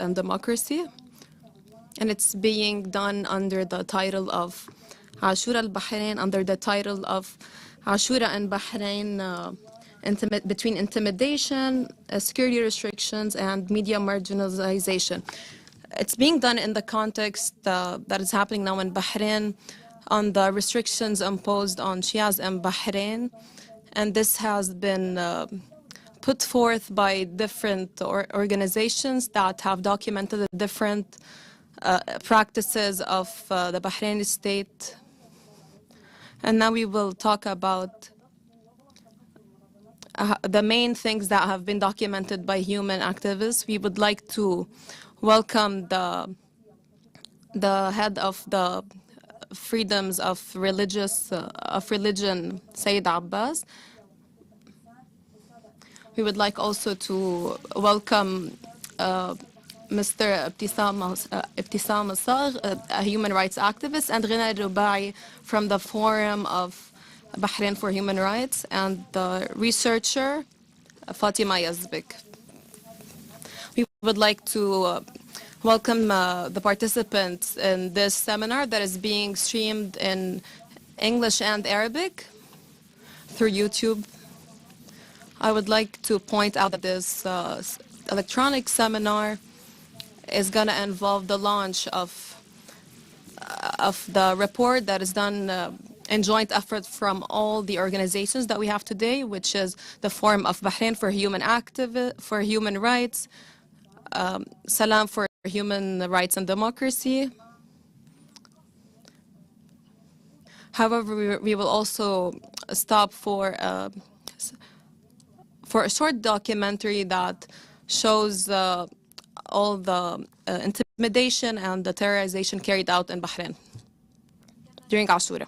and Democracy. And it's being done under the title of Ashura al-Bahrain, under the title of Ashura and Bahrain, between intimidation, security restrictions, and media marginalization. It's being done in the context that is happening now in Bahrain on the restrictions imposed on Shias in Bahrain. And this has been put forth by different organizations that have documented the different practices of the Bahraini state. And now we will talk about the main things that have been documented by human activists. We would like to welcome the head of the freedoms of religion, Sayyid Abbas. We would like also to welcome Mr. Ibtisam Assagh, a human rights activist, and Ghina Rubai from the Forum of Bahrain for Human Rights, and the researcher Fatima Yazbek. We would like to welcome the participants in this seminar that is being streamed in English and Arabic through YouTube. I would like to point out that this electronic seminar is going to involve the launch of the report that is done in joint effort from all the organizations that we have today, which is the Forum of Bahrain for Human Rights, Salam for Human Rights and Democracy. However, we will also stop for a short documentary that shows all the intimidation and the terrorization carried out in Bahrain during Ashura.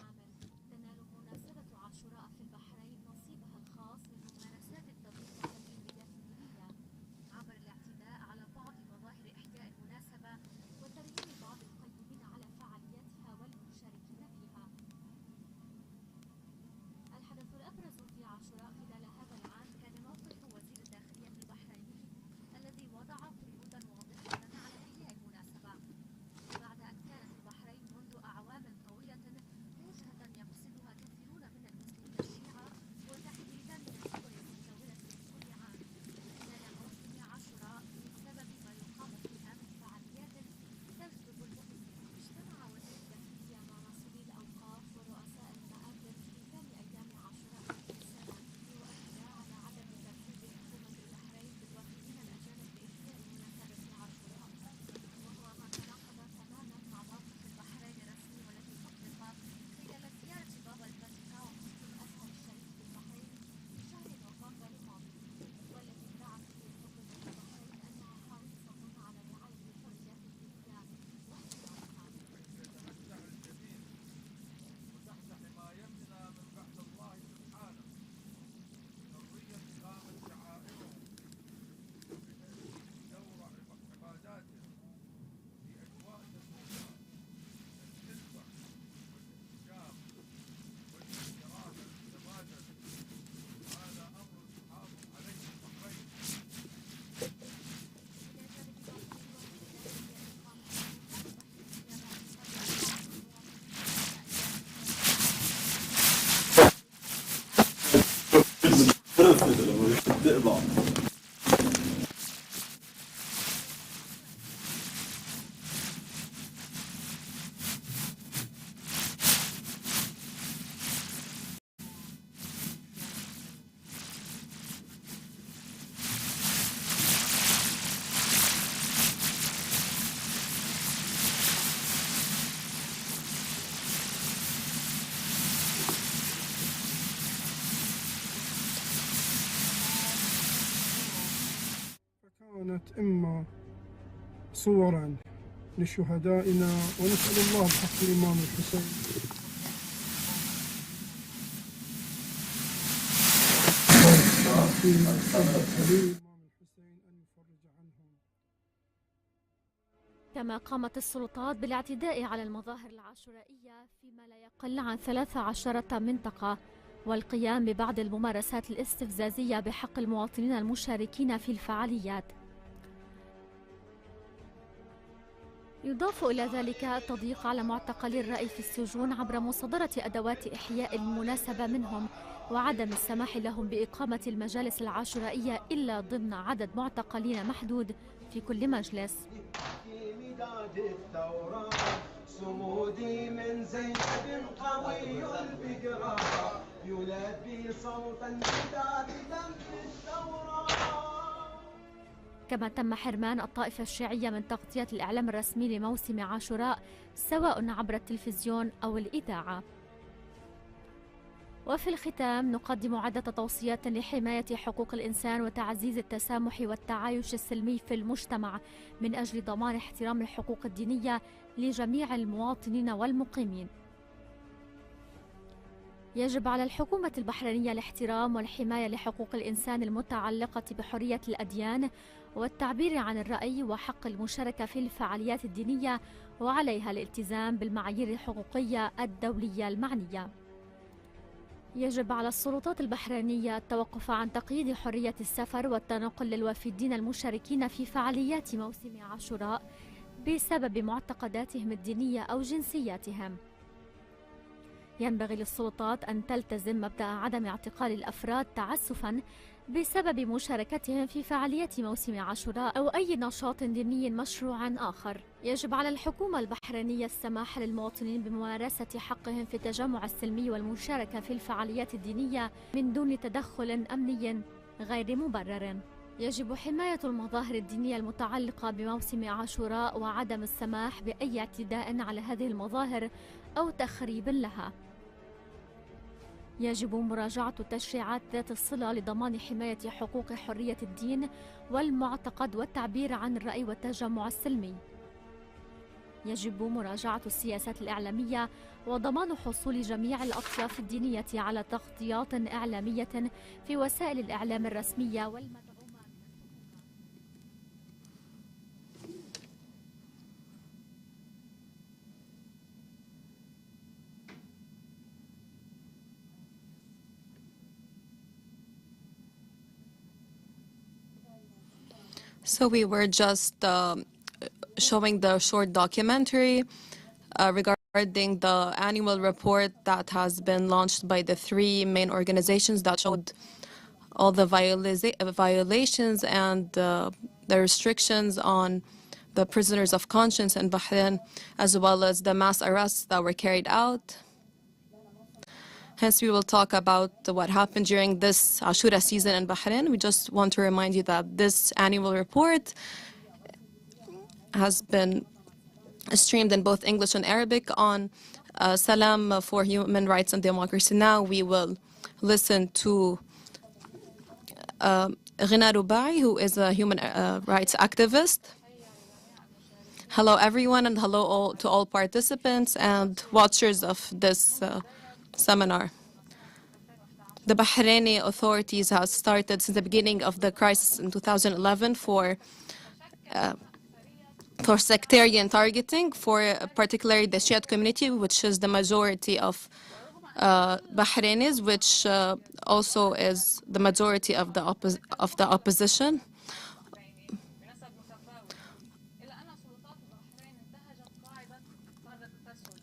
كانت إما صورا لشهدائنا، ونسأل الله بحق الإمام الحسين كما قامت السلطات بالاعتداء على المظاهر العاشورائية فيما لا يقل عن 13 منطقة، والقيام ببعض الممارسات الاستفزازية بحق المواطنين المشاركين في الفعاليات. يضاف إلى ذلك التضييق على معتقلي الرأي في السجون عبر مصادرة أدوات إحياء المناسبة منهم وعدم السماح لهم بإقامة المجالس العاشورائية إلا ضمن عدد معتقلين محدود في كل مجلس. صمودي من زينب قوي البقرة يلبي صوت النداء في الثورة. كما تم حرمان الطائفة الشيعية من تغطية الإعلام الرسمي لموسم عاشوراء سواء عبر التلفزيون أو الإذاعة. وفي الختام نقدم عدة توصيات لحماية حقوق الإنسان وتعزيز التسامح والتعايش السلمي في المجتمع من أجل ضمان احترام الحقوق الدينية لجميع المواطنين والمقيمين. يجب على الحكومة البحرينية الاحترام والحماية لحقوق الإنسان المتعلقة بحرية الأديان والتعبير عن الرأي وحق المشاركة في الفعاليات الدينية، وعليها الالتزام بالمعايير الحقوقية الدولية المعنية. يجب على السلطات البحرينية التوقف عن تقييد حرية السفر والتنقل للوافدين المشاركين في فعاليات موسم عاشوراء بسبب معتقداتهم الدينية أو جنسياتهم. ينبغي للسلطات أن تلتزم مبدأ عدم اعتقال الأفراد تعسفاً بسبب مشاركتهم في فعاليات موسم عاشوراء أو أي نشاط ديني مشروع آخر. يجب على الحكومة البحرينية السماح للمواطنين بممارسة حقهم في التجمع السلمي والمشاركة في الفعاليات الدينية من دون تدخل أمني غير مبرر. يجب حماية المظاهر الدينية المتعلقة بموسم عاشوراء وعدم السماح بأي اعتداء على هذه المظاهر أو تخريب لها. يجب مراجعة التشريعات ذات الصلة لضمان حماية حقوق حرية الدين والمعتقد والتعبير عن الرأي والتجمع السلمي. يجب مراجعة السياسات الإعلامية وضمان حصول جميع الأطياف الدينية على تغطيات إعلامية في وسائل الإعلام الرسمية والمدعومة. So we were just showing the short documentary regarding the annual report that has been launched by the three main organizations that showed all the violations and the restrictions on the prisoners of conscience in Bahrain, as well as the mass arrests that were carried out. Hence, we will talk about what happened during this Ashura season in Bahrain. We just want to remind you that this annual report has been streamed in both English and Arabic on Salam for Human Rights and Democracy. Now we will listen to Ghina Rubai, who is a human rights activist. Hello, everyone, and hello to all participants and watchers of this seminar. The Bahraini authorities have started since the beginning of the crisis in 2011 for sectarian targeting, for particularly the Shiite community, which is the majority of Bahrainis, which also is the majority of the opposition.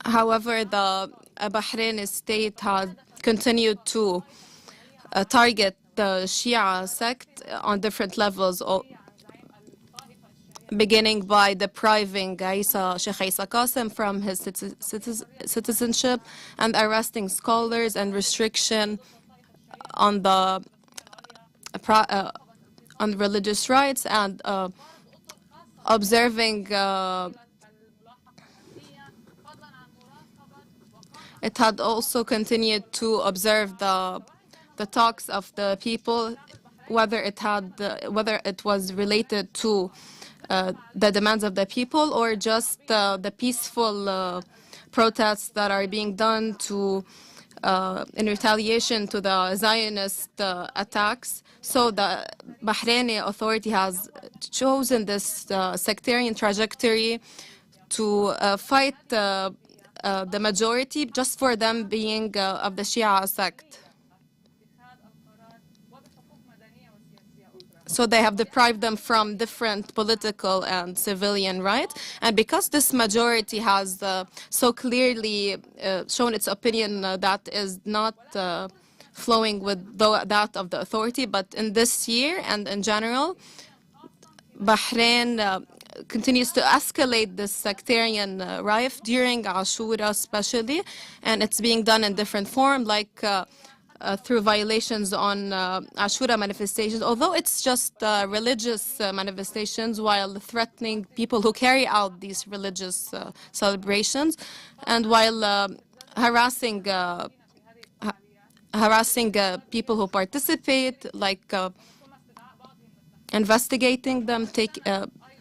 However, the Bahraini state has continued to target the Shia sect on different levels, beginning by depriving Sheikh Isa Qasim from his citizenship and arresting scholars and restriction on the on religious rights and observing it had also continued to observe the talks of the people, whether it was related to the demands of the people or just the peaceful protests that are being done to in retaliation to the Zionist attacks. So the Bahraini authority has chosen this sectarian trajectory to fight the majority just for them being of the Shia sect. So they have deprived them from different political and civilian rights. And because this majority has so clearly shown its opinion that is not flowing with that of the authority, but in this year and in general, Bahrain continues to escalate this sectarian rife during Ashura especially, and it's being done in different form, like through violations on Ashura manifestations, although it's just religious manifestations, while threatening people who carry out these religious celebrations, and while harassing people who participate, like investigating them,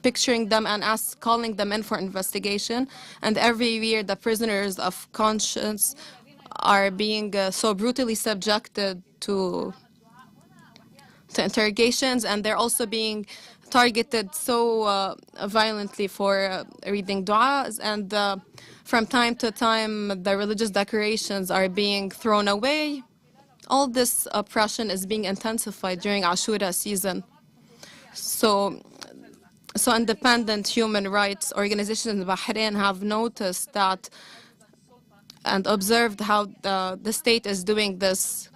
picturing them, and calling them in for investigation. And every year, the prisoners of conscience are being so brutally subjected to interrogations, and they're also being targeted so violently for reading du'as, and from time to time the religious decorations are being thrown away. All this oppression is being intensified during Ashura season. So independent human rights organizations in Bahrain have noticed that and observed how the state is doing this.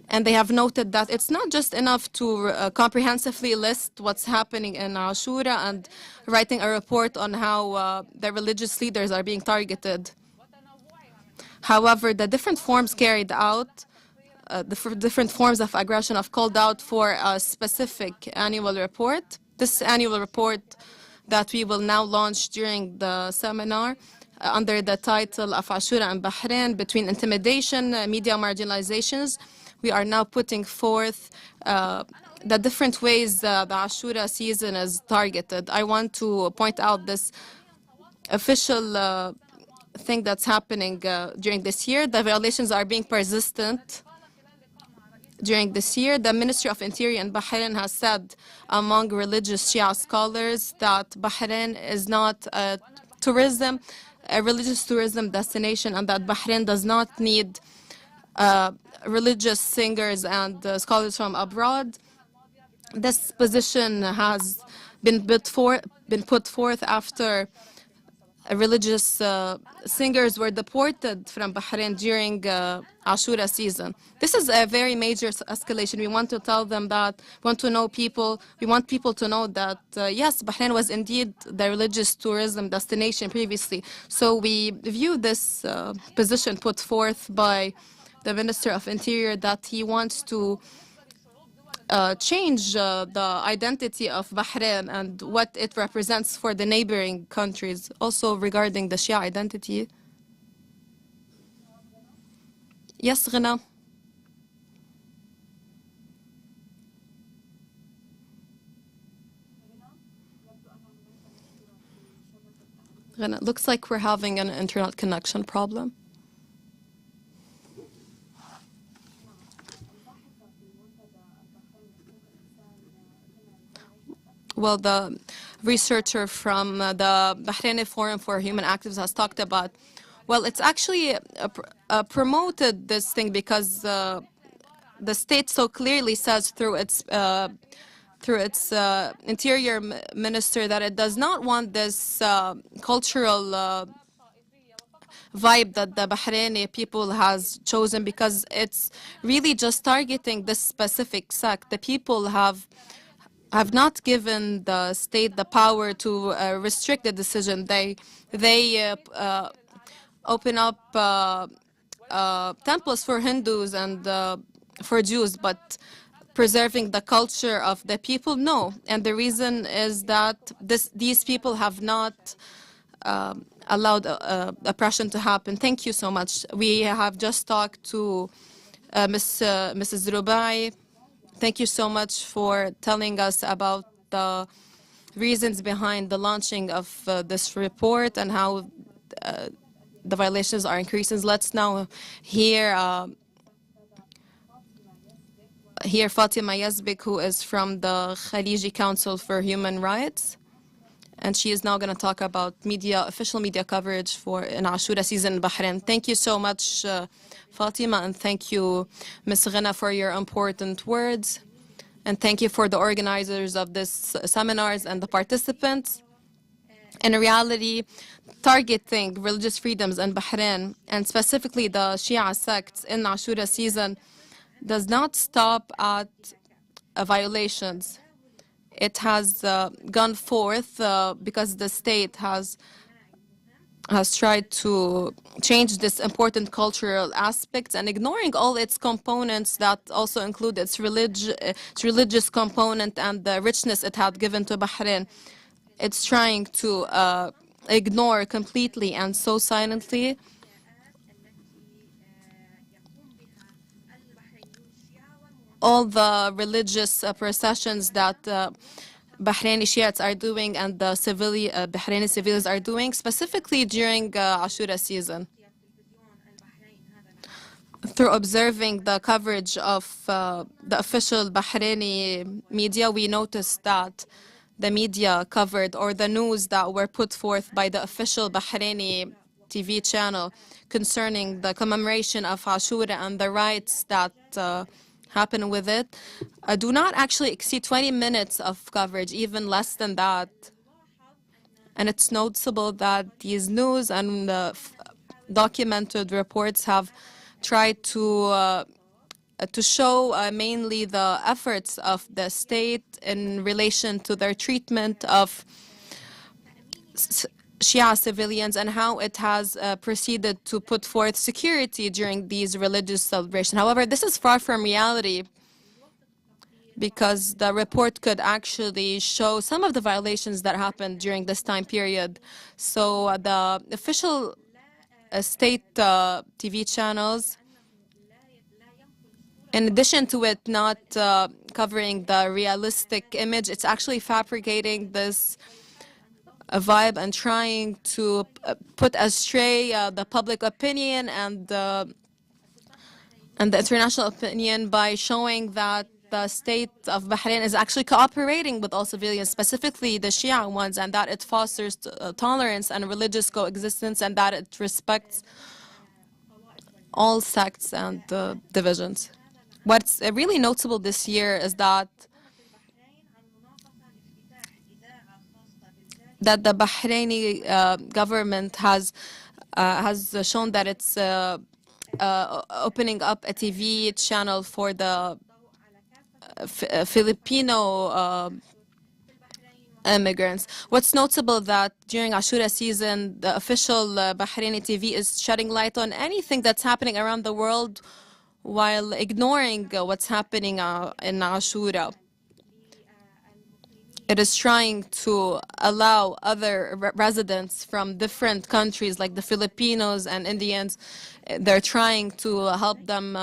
And they have noted that it's not just enough to comprehensively list what's happening in Ashura and writing a report on how the religious leaders are being targeted. However, the different forms carried out, the different forms of aggression have called out for a specific annual report. This annual report that we will now launch during the seminar under the title of Ashura and Bahrain, Between Intimidation, Media Marginalizations, we are now putting forth the different ways the Ashura season is targeted. I want to point out this official thing that's happening during this year. The violations are being persistent during this year. The Ministry of Interior in Bahrain has said among religious Shia scholars that Bahrain is not a religious tourism destination, and that Bahrain does not need religious singers and scholars from abroad. This position has been put forth after religious singers were deported from Bahrain during Ashura season. This is a very major escalation. We want to tell them that, we want people to know that, yes, Bahrain was indeed the religious tourism destination previously. So we view this position put forth by the Minister of Interior that he wants to change the identity of Bahrain and what it represents for the neighboring countries. Also regarding the Shia identity. Yes, Ghana. Ghana, looks like we're having an internet connection problem. Well, the researcher from the Bahraini Forum for Human Activists has talked about, well, it's actually promoted this thing because the state so clearly says through its interior minister that it does not want this cultural vibe that the Bahraini people has chosen, because it's really just targeting this specific sect. The people have not given the state the power to restrict the decision. They open up temples for Hindus and for Jews, but preserving the culture of the people, no. And the reason is that these people have not allowed oppression to happen. Thank you so much. We have just talked to Mrs. Rubai. Thank you so much for telling us about the reasons behind the launching of this report and how the violations are increasing. Let's now hear Fatima Yazbek, who is from the Khaliji Council for Human Rights. And she is now going to talk about official media coverage in Ashura season in Bahrain. Thank you so much, Fatima, and thank you, Ms. Ghana, for your important words. And thank you for the organizers of this seminars and the participants. In reality, targeting religious freedoms in Bahrain, and specifically the Shia sects in Ashura season, does not stop at violations. It has gone forth because the state has tried to change this important cultural aspects and ignoring all its components that also include its religious component and the richness it had given to Bahrain. It's trying to ignore completely and so silently all the religious processions that Bahraini Shiites are doing and the Bahraini civilians are doing, specifically during Ashura season. Through observing the coverage of the official Bahraini media, we noticed that the media covered or the news that were put forth by the official Bahraini TV channel concerning the commemoration of Ashura and the rites that happen with it do not actually exceed 20 minutes of coverage, even less than that. And it's noticeable that these news and documented reports have tried to show mainly the efforts of the state in relation to their treatment of Shia civilians and how it has proceeded to put forth security during these religious celebrations. However, this is far from reality because the report could actually show some of the violations that happened during this time period. So the official state TV channels, in addition to it not covering the realistic image, it's actually fabricating this vibe and trying to put astray the public opinion and the international opinion by showing that the state of Bahrain is actually cooperating with all civilians, specifically the Shia ones, and that it fosters tolerance and religious coexistence and that it respects all sects and divisions. What's really notable this year is that the Bahraini government has shown that it's opening up a TV channel for the Filipino immigrants. What's notable that during Ashura season, the official Bahraini TV is shedding light on anything that's happening around the world while ignoring what's happening in Ashura. It is trying to allow other residents from different countries like the Filipinos and Indians, they're trying to help them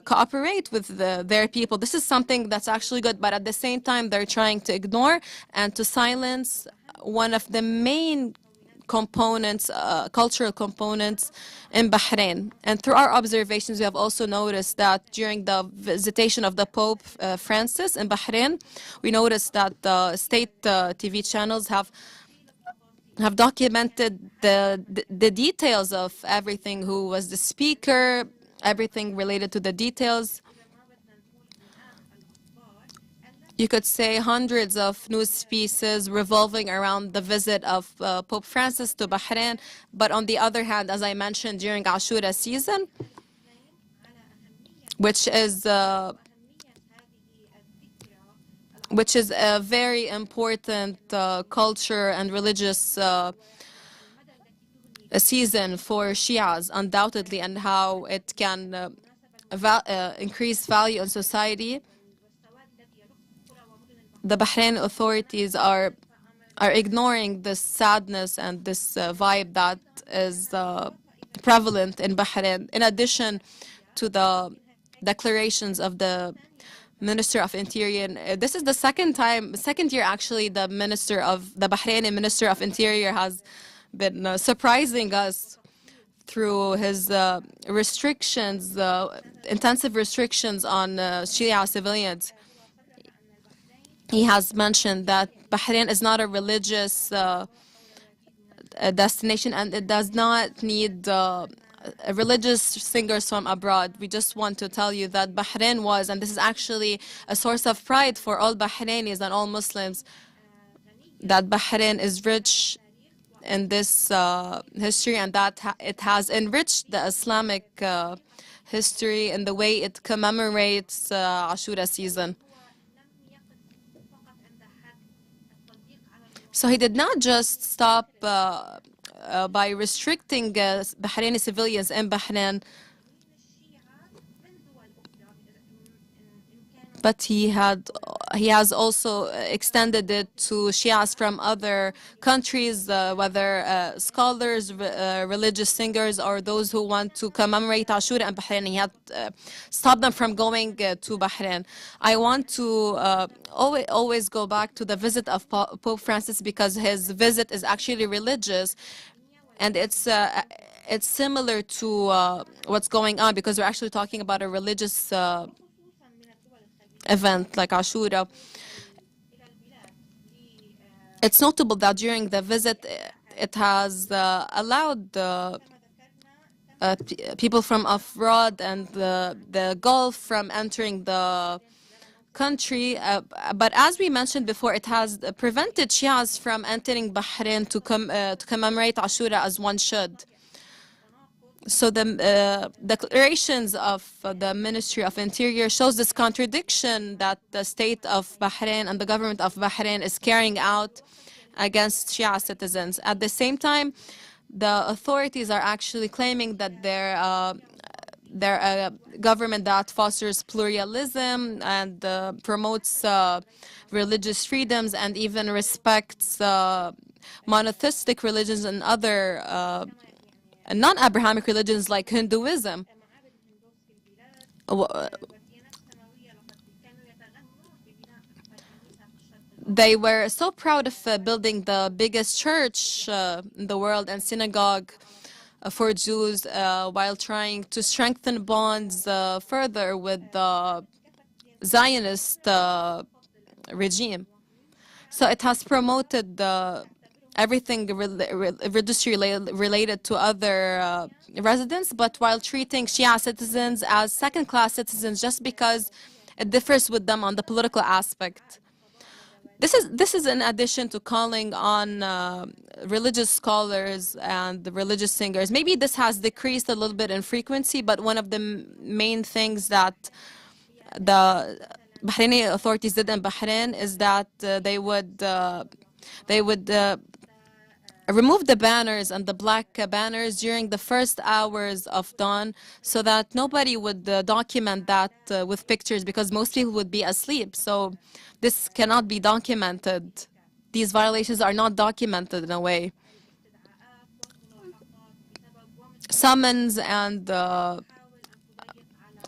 cooperate with their people. This is something that's actually good, but at the same time, they're trying to ignore and to silence one of the main components, cultural components in Bahrain. And through our observations, we have also noticed that during the visitation of the Pope Francis in Bahrain, we noticed that the state TV channels have documented the details of everything, who was the speaker, everything related to the details. You could say hundreds of news pieces revolving around the visit of Pope Francis to Bahrain. But on the other hand, as I mentioned, during Ashura season, which is a very important culture and religious season for Shias, undoubtedly, and how it can increase value in society. The Bahrain authorities are ignoring this sadness and this vibe that is prevalent in Bahrain, in addition to the declarations of the Minister of Interior. This is the second year actually, the Bahraini Minister of Interior has been surprising us through his restrictions, intensive restrictions on Shia civilians. He has mentioned that Bahrain is not a religious destination and it does not need religious singers from abroad. We just want to tell you that Bahrain was, and this is actually a source of pride for all Bahrainis and all Muslims, that Bahrain is rich in this history, and that it has enriched the Islamic history in the way it commemorates Ashura season. So he did not just stop by restricting Bahraini civilians in Bahrain, but he has also extended it to Shias from other countries, whether scholars, religious singers, or those who want to commemorate Ashura in Bahrain. He had stopped them from going to Bahrain. I want to always go back to the visit of Pope Francis, because his visit is actually religious, and it's similar to what's going on, because we're actually talking about a religious event like Ashura. It's notable that during the visit, it has allowed people from abroad and the Gulf from entering the country. But as we mentioned before, it has prevented Shias from entering Bahrain to commemorate Ashura as one should. So the declarations of the Ministry of Interior shows this contradiction that the state of Bahrain and the government of Bahrain is carrying out against Shia citizens. At the same time, the authorities are actually claiming that they're a government that fosters pluralism and promotes religious freedoms and even respects monotheistic religions and other non-Abrahamic religions like Hinduism. They were so proud of building the biggest church in the world and synagogue for Jews while trying to strengthen bonds further with the Zionist regime. So it has promoted everything related to other residents, but while treating Shia citizens as second-class citizens just because it differs with them on the political aspect. This is in addition to calling on religious scholars and the religious singers. Maybe this has decreased a little bit in frequency, but one of the main things that the Bahraini authorities did in Bahrain is that they would remove the banners and the black banners during the first hours of dawn, so that nobody would document that with pictures, because most people would be asleep. So this cannot be documented. These violations are not documented in a way. Summons and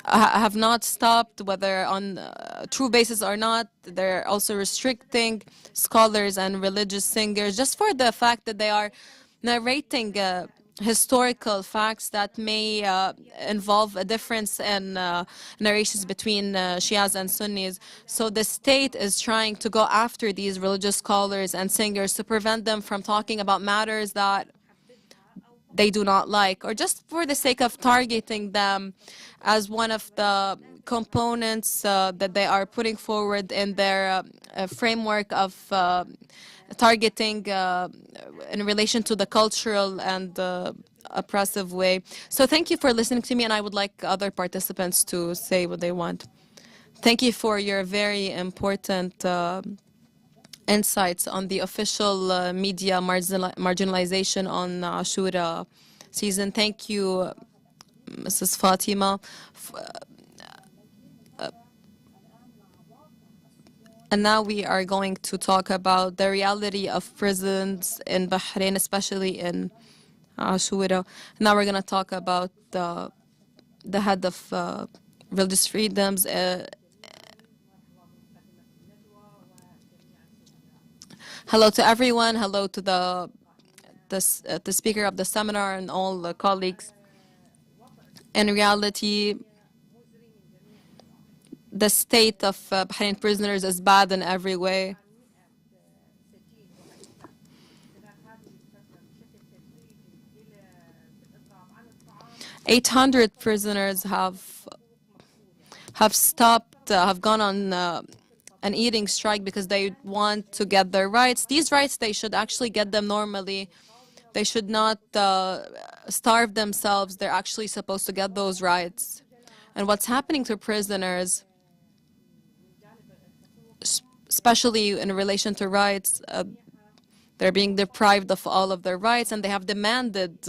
have not stopped, whether on true basis or not. They're also restricting scholars and religious singers just for the fact that they are narrating historical facts that may involve a difference in narrations between Shias and Sunnis. So the state is trying to go after these religious scholars and singers to prevent them from talking about matters that they do not like, or just for the sake of targeting them as one of the components that they are putting forward in their framework of targeting in relation to the cultural and oppressive way. So thank you for listening to me, and I would like other participants to say what they want. Thank you for your very important insights on the official media marginalization on Ashura season. Thank you, Mrs. Fatima. And now we are going to talk about the reality of prisons in Bahrain, especially in Ashura. Now we're going to talk about the head of religious freedoms. Hello to everyone. Hello to the speaker of the seminar and all the colleagues. In reality, the state of Bahrain prisoners is bad in every way. 800 prisoners have stopped, have gone on an eating strike because they want to get their rights. These rights, they should actually get them normally. They should not starve themselves. They're actually supposed to get those rights. And what's happening to prisoners, especially in relation to rights, they're being deprived of all of their rights, and they have demanded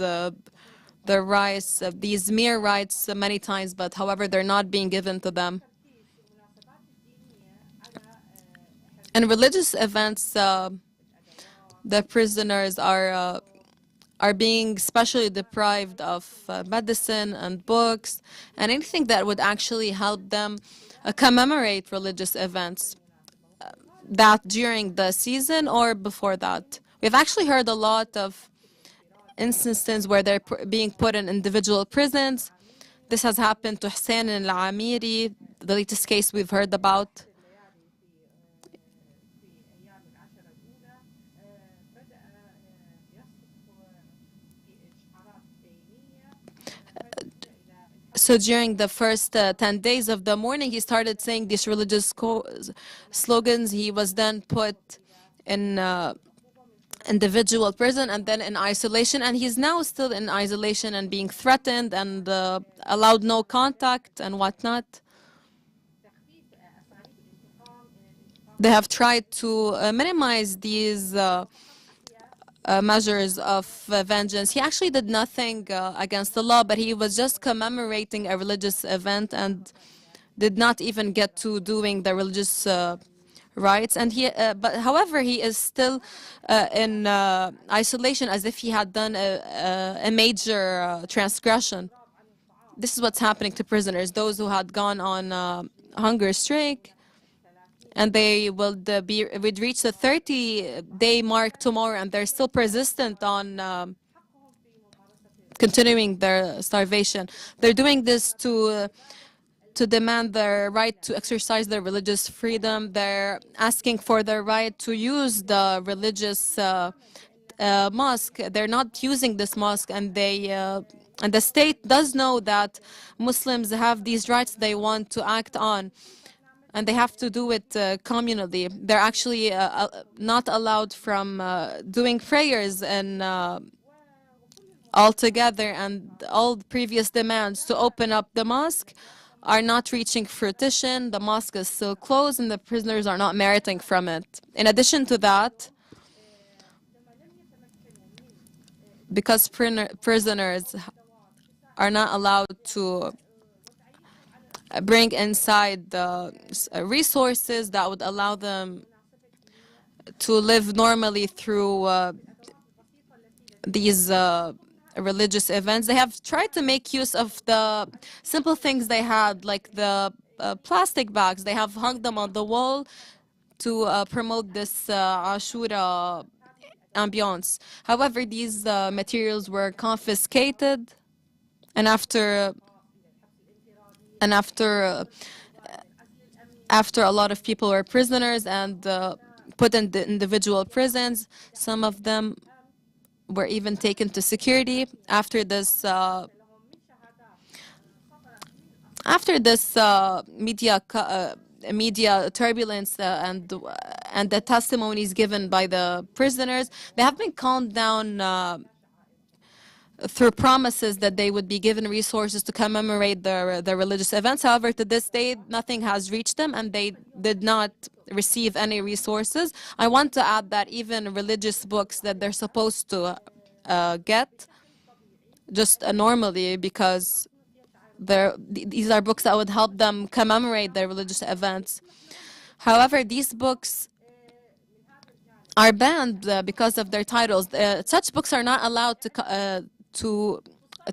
their rights, these mere rights, many times, but however, they're not being given to them. In religious events, the prisoners are being specially deprived of medicine and books and anything that would actually help them commemorate religious events, that during the season or before that. We've actually heard a lot of instances where they're being put in individual prisons. This has happened to Hussein al-Amiri, the latest case we've heard about. So during the first 10 days of the morning, he started saying these religious slogans. He was then put in individual prison and then in isolation, and he's now still in isolation and being threatened and allowed no contact and whatnot. They have tried to minimize these measures of vengeance. He actually did nothing against the law, but he was just commemorating a religious event and did not even get to doing the religious rights. And but however, he is still in isolation as if he had done a major transgression. This is what's happening to prisoners, those who had gone on hunger strike, and they would reach the 30-day mark tomorrow, and they're still persistent on continuing their starvation. They're doing this to demand their right to exercise their religious freedom. They're asking for their right to use the religious mosque. They're not using this mosque, and the state does know that Muslims have these rights they want to act on, and they have to do it communally. They're actually not allowed from doing prayers and all together, and all previous demands to open up the mosque are not reaching fruition. The mosque is still closed, and the prisoners are not meriting from it. In addition to that, because prisoners are not allowed to bring inside the resources that would allow them to live normally through these religious events. They have tried to make use of the simple things they had, like the plastic bags. They have hung them on the wall to promote this Ashura ambiance. However, these materials were confiscated, and after a lot of people were prisoners and put in the individual prisons, some of them were even taken to security. After this media turbulence and the testimonies given by the prisoners, they have been calmed down through promises that they would be given resources to commemorate the religious events. However, to this day, nothing has reached them, and they did not receive any resources. I want to add that even religious books that they're supposed to get just normally, because these are books that would help them commemorate their religious events. However, these books are banned because of their titles. Such books are not allowed to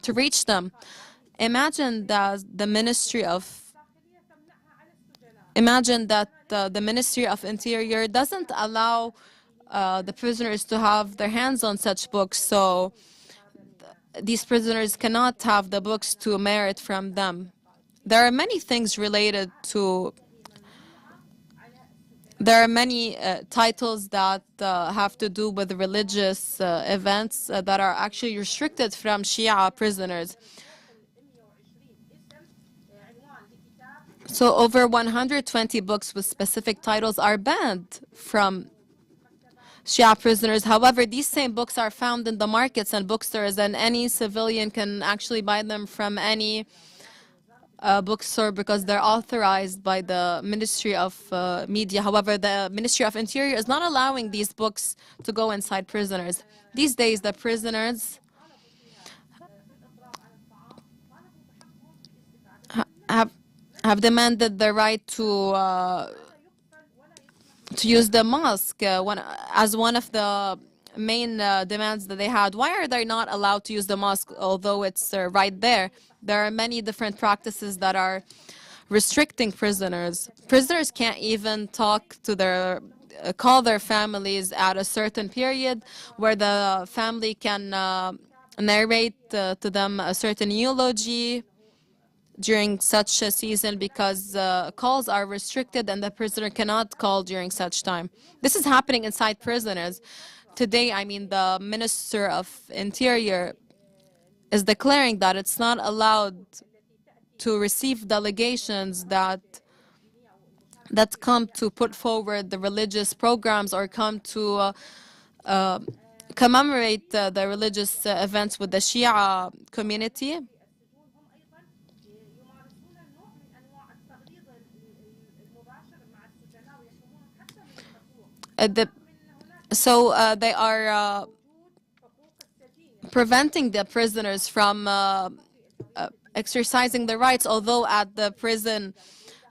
reach them. Imagine that the Ministry of Interior doesn't allow the prisoners to have their hands on such books, so these prisoners cannot have the books to merit from them. There are many things related to. There are many titles that have to do with religious events that are actually restricted from Shia prisoners. So over 120 books with specific titles are banned from Shia prisoners. However, these same books are found in the markets and bookstores, and any civilian can actually buy them from any bookstore because they're authorized by the Ministry of Media. However, the Ministry of Interior is not allowing these books to go inside prisoners. These days, the prisoners have demanded the right to use the mosque as one of the main demands that they had. Why are they not allowed to use the mosque, although it's right there? There are many different practices that are restricting prisoners. Prisoners can't even talk to their call their families at a certain period where the family can narrate to them a certain eulogy during such a season, because calls are restricted and the prisoner cannot call during such time. This is happening inside prisoners. Today, I mean, the Minister of Interior is declaring that it's not allowed to receive delegations that come to put forward the religious programs or come to commemorate the religious events with the Shia community. They are preventing the prisoners from exercising their rights, although at the prison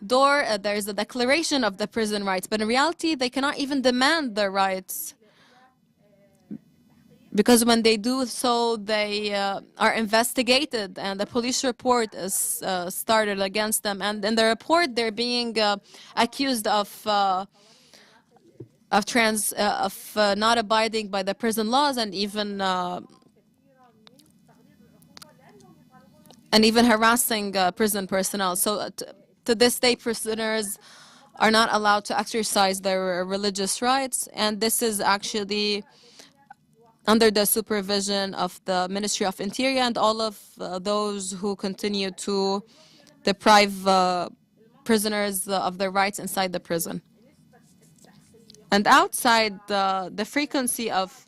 door there's a declaration of the prison rights, but in reality they cannot even demand their rights, because when they do so they are investigated and the police report is started against them, and in the report they're being accused of not abiding by the prison laws and even harassing prison personnel. So to this day, prisoners are not allowed to exercise their religious rights, and this is actually under the supervision of the Ministry of Interior and all of those who continue to deprive prisoners of their rights inside the prison. And outside, the frequency of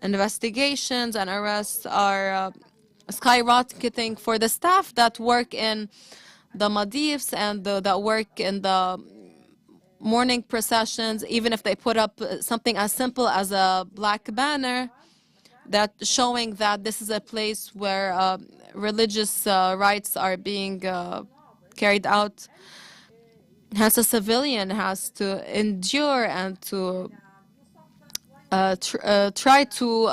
investigations and arrests are skyrocketing for the staff that work in the madifs and that work in the morning processions. Even if they put up something as simple as a black banner that showing that this is a place where religious rights are being carried out, hence a civilian has to endure and to try to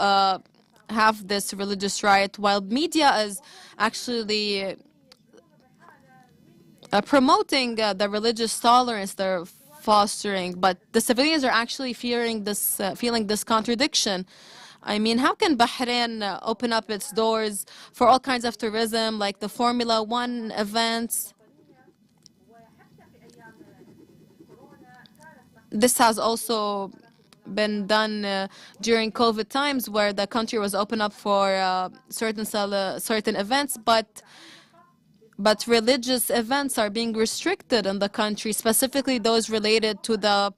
have this religious right, while media is actually promoting the religious tolerance they're fostering, but the civilians are actually feeling this contradiction. I mean, how can Bahrain open up its doors for all kinds of tourism, like the Formula One events? This has also been done during COVID times, where the country was open up for certain events, but religious events are being restricted in the country, specifically those related to the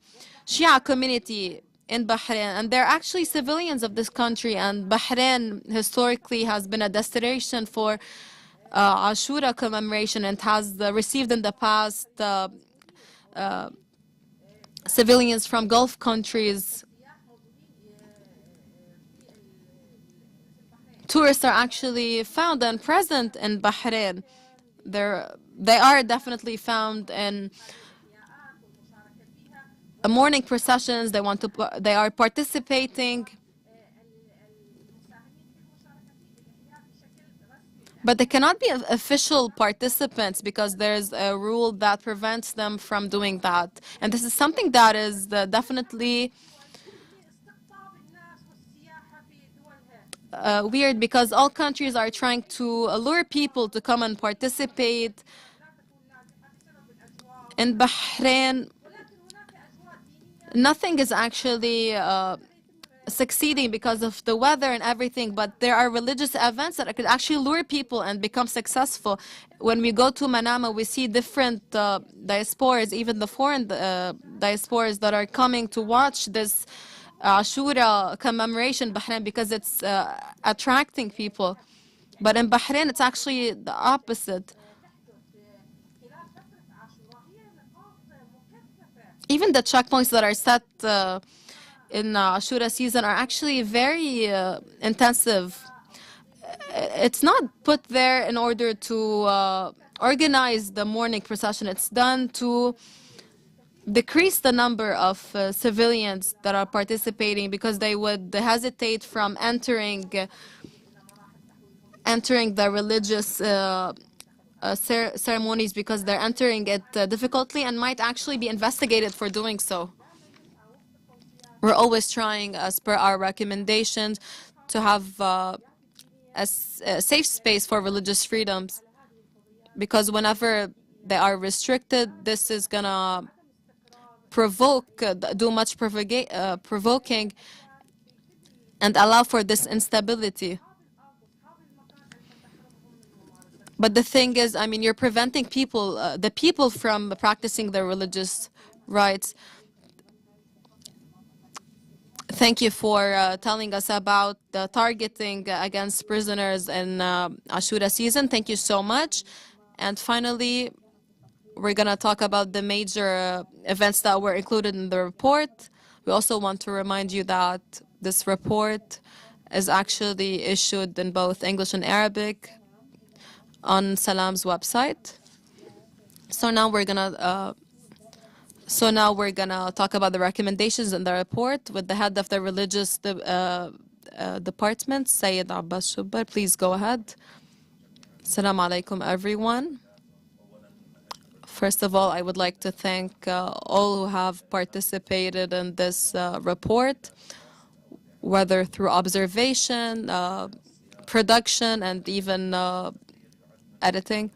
Shia community in Bahrain. And they're actually civilians of this country, and Bahrain historically has been a destination for Ashura commemoration and has received in the past civilians from Gulf countries. Tourists are actually found and present in Bahrain. They are definitely found in morning processions. They are participating, but they cannot be official participants because there's a rule that prevents them from doing that. And this is something that is definitely weird, because all countries are trying to allure people to come and participate. In Bahrain, nothing is actually succeeding because of the weather and everything, but there are religious events that could actually lure people and become successful. When we go to Manama, we see different diasporas, even the foreign diasporas that are coming to watch this Ashura commemoration in Bahrain because it's attracting people. But in Bahrain, it's actually the opposite. Even the checkpoints that are set in Ashura season are actually very intensive. It's not put there in order to organize the morning procession. It's done to decrease the number of civilians that are participating because they would hesitate from entering the religious ceremonies because they're entering it difficultly and might actually be investigated for doing so. We're always trying, as per our recommendations, to have a safe space for religious freedoms because whenever they are restricted, this is gonna do much provoking and allow for this instability. But the thing is, I mean, you're preventing people, the people from practicing their religious rights. Thank you for telling us about the targeting against prisoners in Ashura season. Thank you so much. And finally, we're going to talk about the major events that were included in the report. We also want to remind you that this report is actually issued in both English and Arabic on Salam's website. So now we're going to talk about the recommendations in the report with the head of the religious department, Sayyid Abbas Shubbar. Please go ahead. Assalamu alaikum, everyone. First of all, I would like to thank all who have participated in this report, whether through observation, production, and even editing.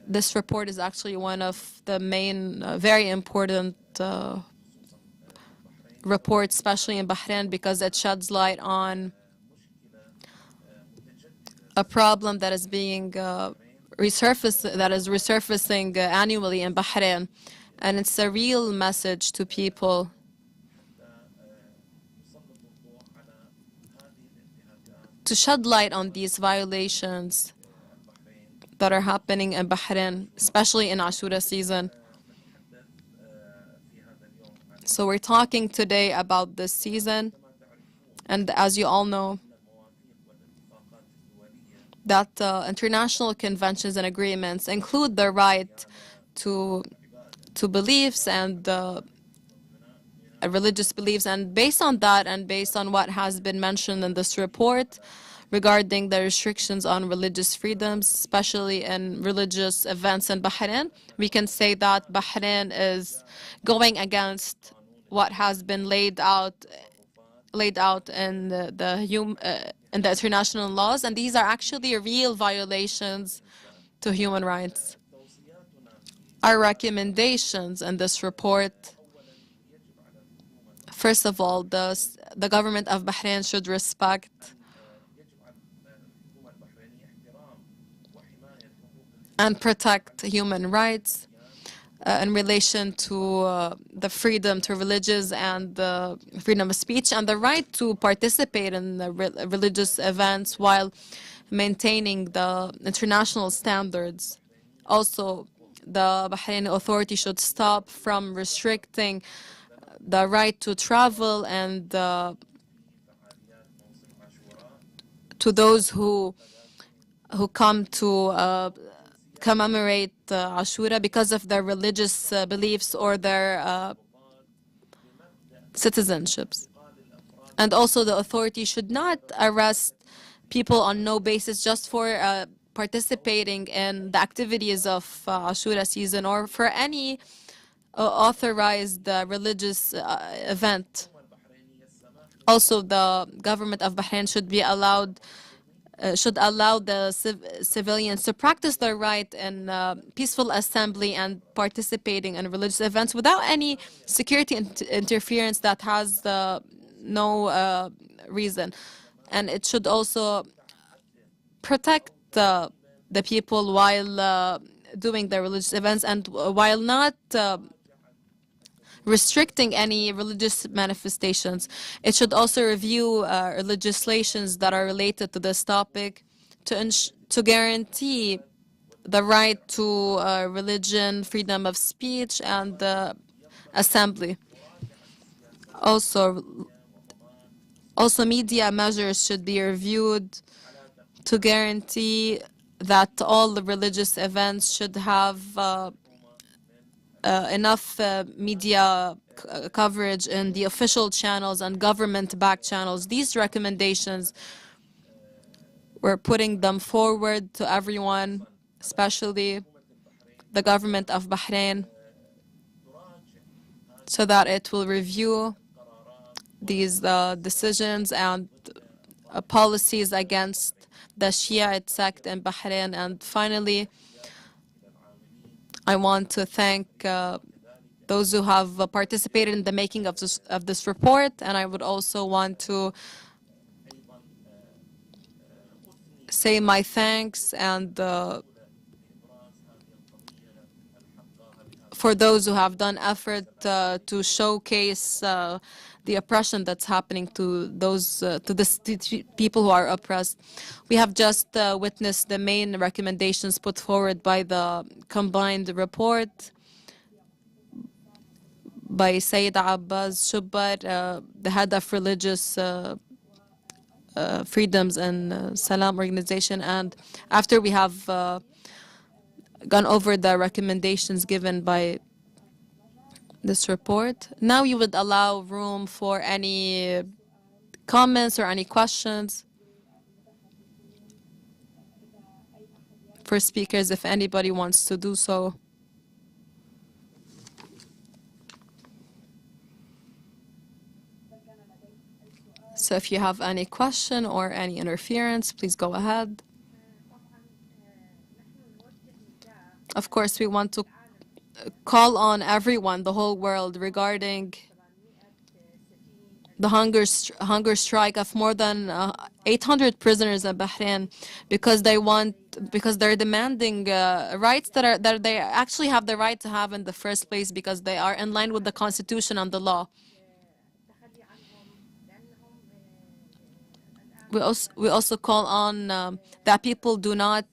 This report is actually one of the main, very important reports, especially in Bahrain, because it sheds light on a problem that is being resurfacing annually in Bahrain, and it's a real message to people. To shed light on these violations that are happening in Bahrain, especially in Ashura season. So we're talking today about this season, and as you all know, that international conventions and agreements include the right to beliefs and religious beliefs, and based on that and based on what has been mentioned in this report regarding the restrictions on religious freedoms, especially in religious events in Bahrain, we can say that Bahrain is going against what has been laid out in the international laws, and these are actually real violations to human rights. Our recommendations in this report: first of all, the government of Bahrain should respect and protect human rights in relation to the freedom to religious and the freedom of speech and the right to participate in the religious events while maintaining the international standards. Also, the Bahraini authority should stop from restricting the right to travel and to those who come to commemorate Ashura because of their religious beliefs or their citizenships. And also the authority should not arrest people on no basis just for participating in the activities of Ashura season or for any authorized religious event. Also, the government of Bahrain should allow the civilians to practice their right in peaceful assembly and participating in religious events without any security interference that has no reason. And it should also protect the people while doing their religious events, and while not restricting any religious manifestations. It should also review legislations that are related to this topic to guarantee the right to religion, freedom of speech, and assembly. Also, media measures should be reviewed to guarantee that all the religious events should have enough media coverage in the official channels and government-backed channels. These recommendations, we're putting them forward to everyone, especially the government of Bahrain, so that it will review these decisions and policies against the Shiite sect in Bahrain. And finally, I want to thank those who have participated in the making of this report, and I would also want to say my thanks and for those who have done effort to showcase the oppression that's happening to those to people who are oppressed. We have just witnessed the main recommendations put forward by the combined report by Sayyid Abbas Shubbar, the head of religious freedoms and Salam organization. And after we have gone over the recommendations given by this report, now you would allow room for any comments or any questions for speakers if anybody wants to do so. So if you have any question or any interference, please go ahead. Of course, we want to call on everyone, the whole world, regarding the hunger strike of more than 800 prisoners in Bahrain, because they're demanding rights that they actually have the right to have in the first place, because they are in line with the constitution and the law. We also call on that people do not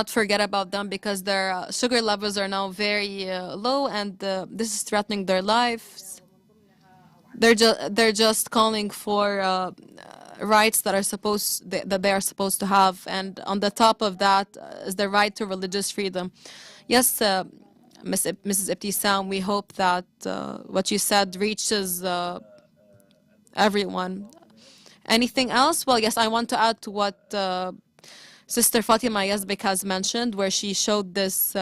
forget about them, because their sugar levels are now very low, and this is threatening their lives. They're just calling for rights that they are supposed to have, and on the top of that is the right to religious freedom. Yes, Mrs. Ibtisam, we hope that what you said reaches everyone. Anything else? Well, yes, I want to add to what Sister Fatima Yazbek has mentioned, where she showed this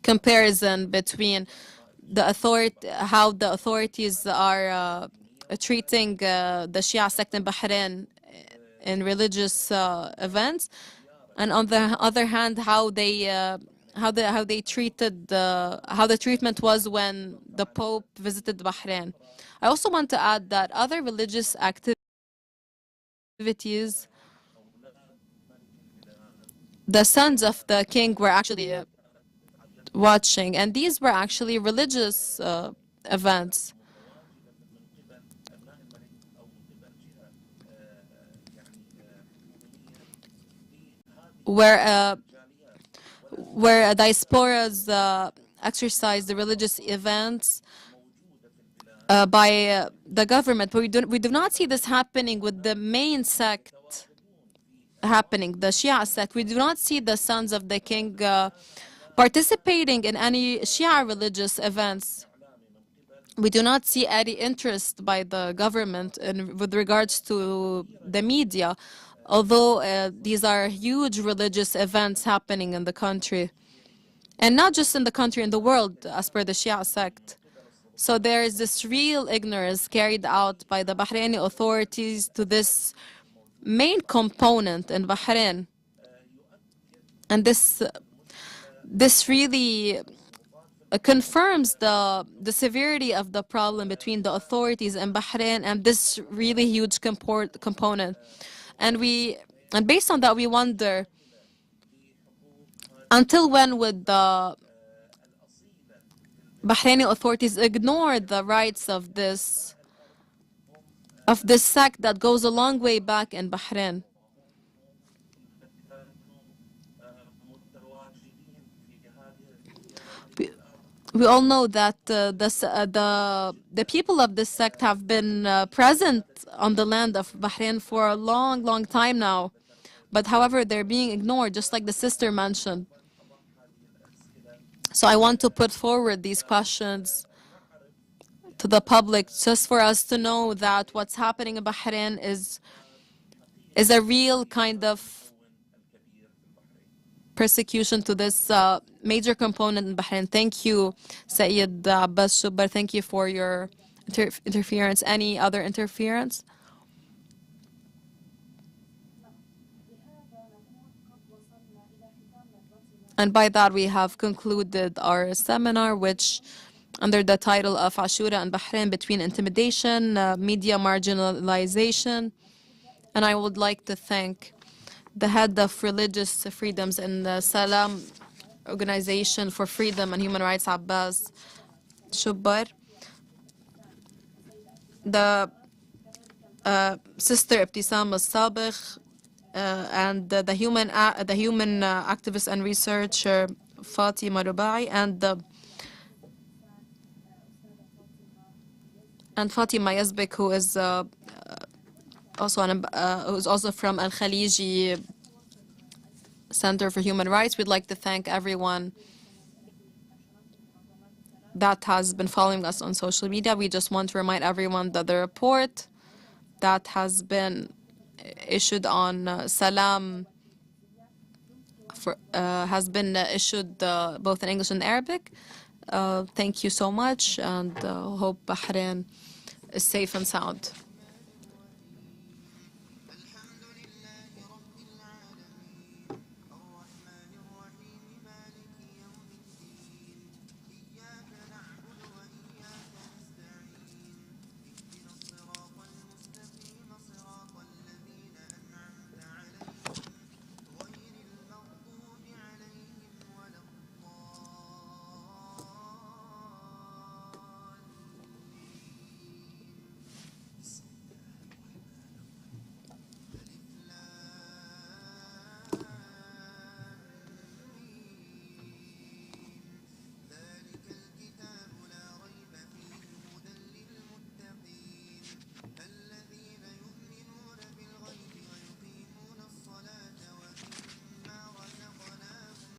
comparison between how the authorities are treating the Shia sect in Bahrain in religious events, and on the other hand, how the treatment was when the Pope visited Bahrain. I also want to add that other religious activities, the sons of the king were actually watching, and these were actually religious events. Where diasporas exercise the religious events by the government, but we do not see this happening with the main sect happening, the Shia sect. We do not see the sons of the king participating in any Shia religious events. We do not see any interest by the government with regards to the media, although these are huge religious events happening in the country. And not just in the country, in the world, as per the Shia sect. So there is this real ignorance carried out by the Bahraini authorities to this main component in Bahrain. And this really confirms the severity of the problem between the authorities in Bahrain and this really huge component. And based on that, we wonder, until when would the Bahraini authorities ignore the rights of this sect that goes a long way back in Bahrain? We all know that the people of this sect have been present on the land of Bahrain for a long, long time now. But however, they're being ignored, just like the sister mentioned. So I want to put forward these questions to the public just for us to know that what's happening in Bahrain is a real kind of persecution to this major component in Bahrain. Thank you, Sayyid Abbas Shubar. Thank you for your interference. Any other interference? And by that, we have concluded our seminar, which under the title of Ashura and Bahrain between intimidation, media marginalization. And I would like to thank the head of religious freedoms in the Salam Organization for Freedom and Human Rights, Abbas Shubar, the sister Ibtisam al-Sabiq, and the human activist and researcher Fatima Rubai, and Fatima Yazbek, who is also from Al Khaliji Center for Human Rights. We'd like to thank everyone that has been following us on social media. We just want to remind everyone that the report that has been issued on Salam has been issued both in English and Arabic. Thank you so much, and hope Bahrain is safe and sound.